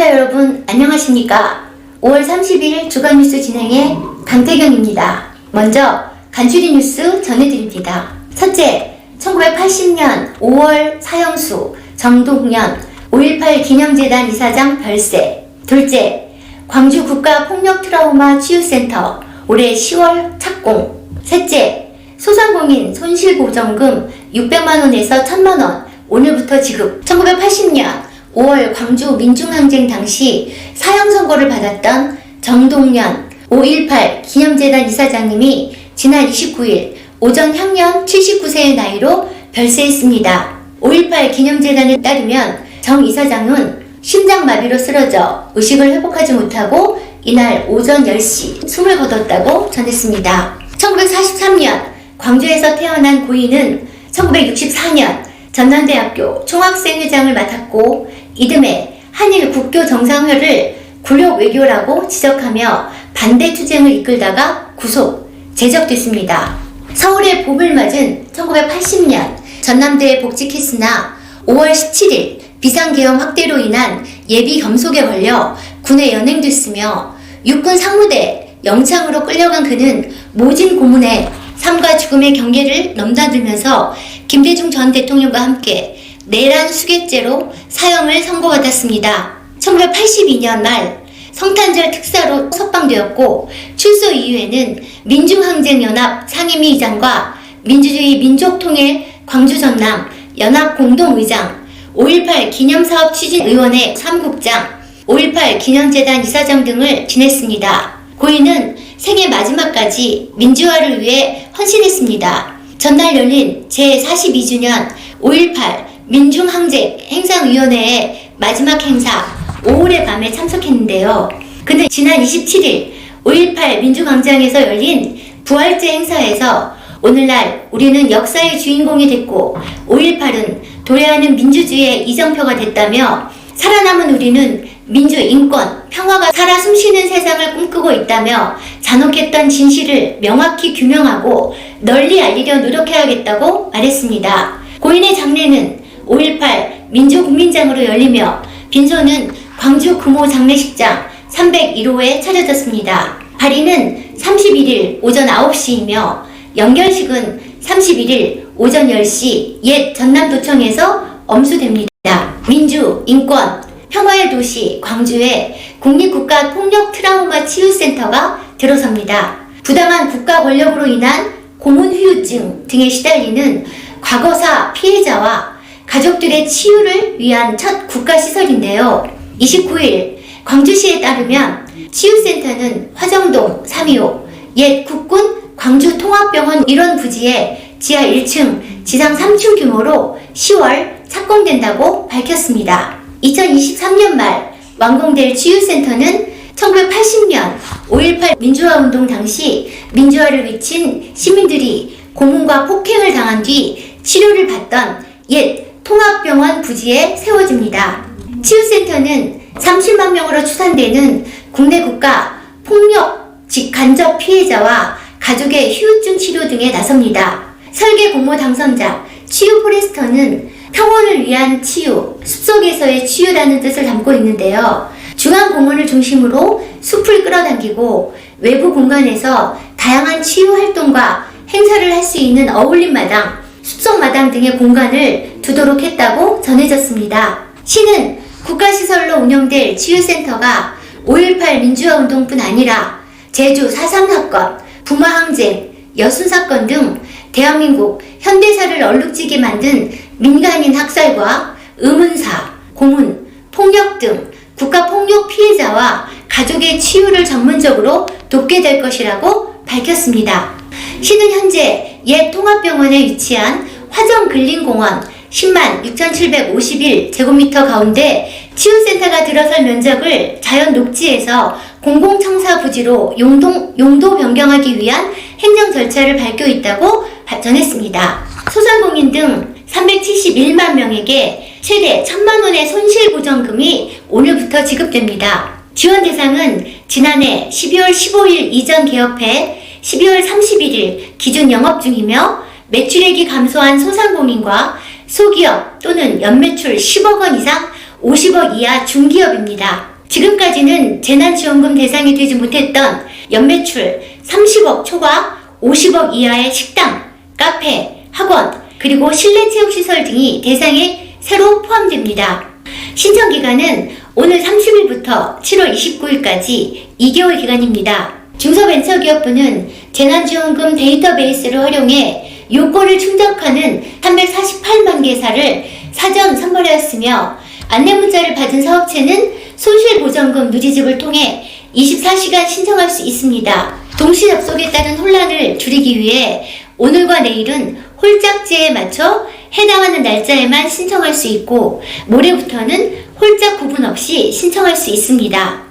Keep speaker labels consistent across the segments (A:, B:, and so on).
A: 시청자 여러분 안녕하십니까? 5월 30일 주간뉴스 진행의 강태경입니다. 먼저 간추린 뉴스 전해드립니다. 첫째, 1980년 5월 사형수 정동현 5.18 기념재단 이사장 별세. 둘째, 광주 국가폭력트라우마 치유센터 올해 10월 착공. 셋째, 소상공인 손실보전금 600만원에서 1000만원 오늘부터 지급. 1980년 5월 광주 민중항쟁 당시 사형 선고를 받았던 정동현 5.18 기념재단 이사장님이 지난 29일 오전 향년 79세의 나이로 별세했습니다. 5.18 기념재단에 따르면 정 이사장은 심장마비로 쓰러져 의식을 회복하지 못하고 이날 오전 10시 숨을 거뒀다고 전했습니다. 1943년 광주에서 태어난 고인은 1964년 전남대학교 총학생회장을 맡았고 이듬해 한일 국교 정상회를 굴욕 외교라고 지적하며 반대 투쟁을 이끌다가 구속, 제적됐습니다. 서울의 봄을 맞은 1980년 전남대에 복직했으나 5월 17일 비상계엄 확대로 인한 예비 겸속에 걸려 군에 연행됐으며 육군 상무대 영창으로 끌려간 그는 모진 고문에 삶과 죽음의 경계를 넘나들면서 김대중 전 대통령과 함께 내란 수괴죄로 사형을 선고받았습니다. 1982년 말 성탄절 특사로 석방되었고 출소 이후에는 민중항쟁연합 상임위의장과 민주주의 민족통일 광주 전남 연합공동의장, 5.18 기념사업 추진의원회 사무국장, 5.18 기념재단 이사장 등을 지냈습니다. 고인은 생애 마지막까지 민주화를 위해 헌신했습니다. 전날 열린 제42주년 5.18 민중항쟁 행사위원회의 마지막 행사 5월의 밤에 참석했는데요. 그는 지난 27일 5.18 민주광장에서 열린 부활제 행사에서 오늘날 우리는 역사의 주인공이 됐고 5.18은 도래하는 민주주의의 이정표가 됐다며 살아남은 우리는 민주, 인권, 평화가 살아 숨쉬는 세상을 꿈꾸고 있다며 잔혹했던 진실을 명확히 규명하고 널리 알리려 노력해야겠다고 말했습니다. 고인의 장례는 5.18 민주국민장으로 열리며 빈소는 광주 금호 장례식장 301호에 차려졌습니다. 발인은 31일 오전 9시이며 연결식은 31일 오전 10시 옛 전남도청에서 엄수됩니다. 민주, 인권, 평화의 도시 광주에 국립국가폭력트라우마 치유센터가 들어섭니다. 부당한 국가 권력으로 인한 고문후유증 등에 시달리는 과거사 피해자와 가족들의 치유를 위한 첫 국가시설인데요. 29일 광주시에 따르면 치유센터는 화정동 325 옛 국군 광주통합병원 일원 부지에 지하 1층, 지상 3층 규모로 10월 착공된다고 밝혔습니다. 2023년 말 완공될 치유센터는 1980년 5.18 민주화운동 당시 민주화를 외친 시민들이 고문과 폭행을 당한 뒤 치료를 받던 옛 통합병원 부지에 세워집니다. 치유센터는 30만 명으로 추산되는 국내 국가 폭력 직간접 피해자와 가족의 후유증 치료 등에 나섭니다. 설계 공모 당선자 치유 포레스터는 평온을 위한 치유, 숲속에서의 치유라는 뜻을 담고 있는데요. 중앙 공원을 중심으로 숲을 끌어당기고 외부 공간에서 다양한 치유 활동과 행사를 할 수 있는 어울림 마당, 숲속 마당 등의 공간을 두도록 했다고 전해졌습니다. 시는 국가시설로 운영될 치유센터가 5.18 민주화운동뿐 아니라 제주 4.3 사건, 부마항쟁, 여순사건 등 대한민국 현대사를 얼룩지게 만든 민간인 학살과 의문사, 고문, 폭력 등 국가폭력 피해자와 가족의 치유를 전문적으로 돕게 될 것이라고 밝혔습니다. 시는 현재 옛 통합병원에 위치한 화정근린공원 10만 6,751제곱미터 가운데 치유센터가 들어설 면적을 자연 녹지에서 공공청사 부지로 용도 변경하기 위한 행정 절차를 밟고 있다고 전했습니다. 소상공인 등 371만 명에게 최대 1,000만 원의 손실보전금이 오늘부터 지급됩니다. 지원 대상은 지난해 12월 15일 이전 개업해 12월 31일 기준 영업 중이며 매출액이 감소한 소상공인과 소기업 또는 연매출 10억 원 이상 50억 이하 중기업입니다. 지금까지는 재난지원금 대상이 되지 못했던 연매출 30억 초과 50억 이하의 식당, 카페, 학원, 그리고 실내체육시설 등이 대상에 새로 포함됩니다. 신청기간은 오늘 30일부터 7월 29일까지 2개월 기간입니다. 중소벤처기업부는 재난지원금 데이터베이스를 활용해 요건을 충족하는 348만 개사를 사전 선발하였으며 안내문자를 받은 사업체는 손실보전금 누리집을 통해 24시간 신청할 수 있습니다. 동시 접속에 따른 혼란을 줄이기 위해 오늘과 내일은 홀짝제에 맞춰 해당하는 날짜에만 신청할 수 있고 모레부터는 홀짝 구분 없이 신청할 수 있습니다.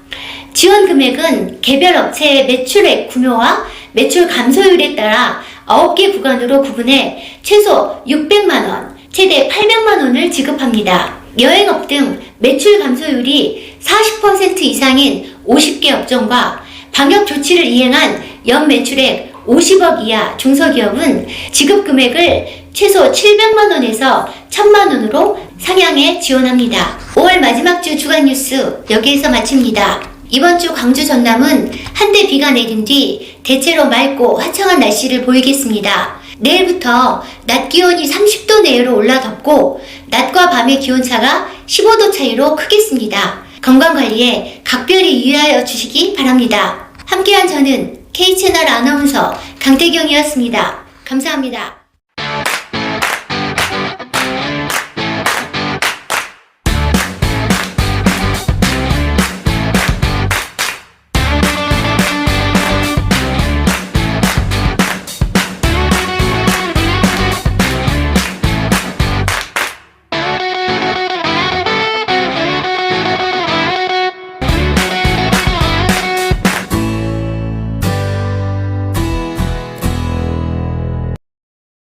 A: 지원 금액은 개별 업체의 매출액 구묘와 매출 감소율에 따라 9개 구간으로 구분해 최소 600만원, 최대 800만원을 지급합니다. 여행업 등 매출 감소율이 40% 이상인 50개 업종과 방역 조치를 이행한 연 매출액 50억 이하 중소기업은 지급 금액을 최소 700만원에서 1000만원으로 상향해 지원합니다. 5월 마지막 주 주간 뉴스 여기에서 마칩니다. 이번 주 광주 전남은 한때 비가 내린 뒤 대체로 맑고 화창한 날씨를 보이겠습니다. 내일부터 낮 기온이 30도 내외로 올라 덥고 낮과 밤의 기온차가 15도 차이로 크겠습니다. 건강관리에 각별히 유의하여 주시기 바랍니다. 함께한 저는 K채널 아나운서 강태경이었습니다. 감사합니다.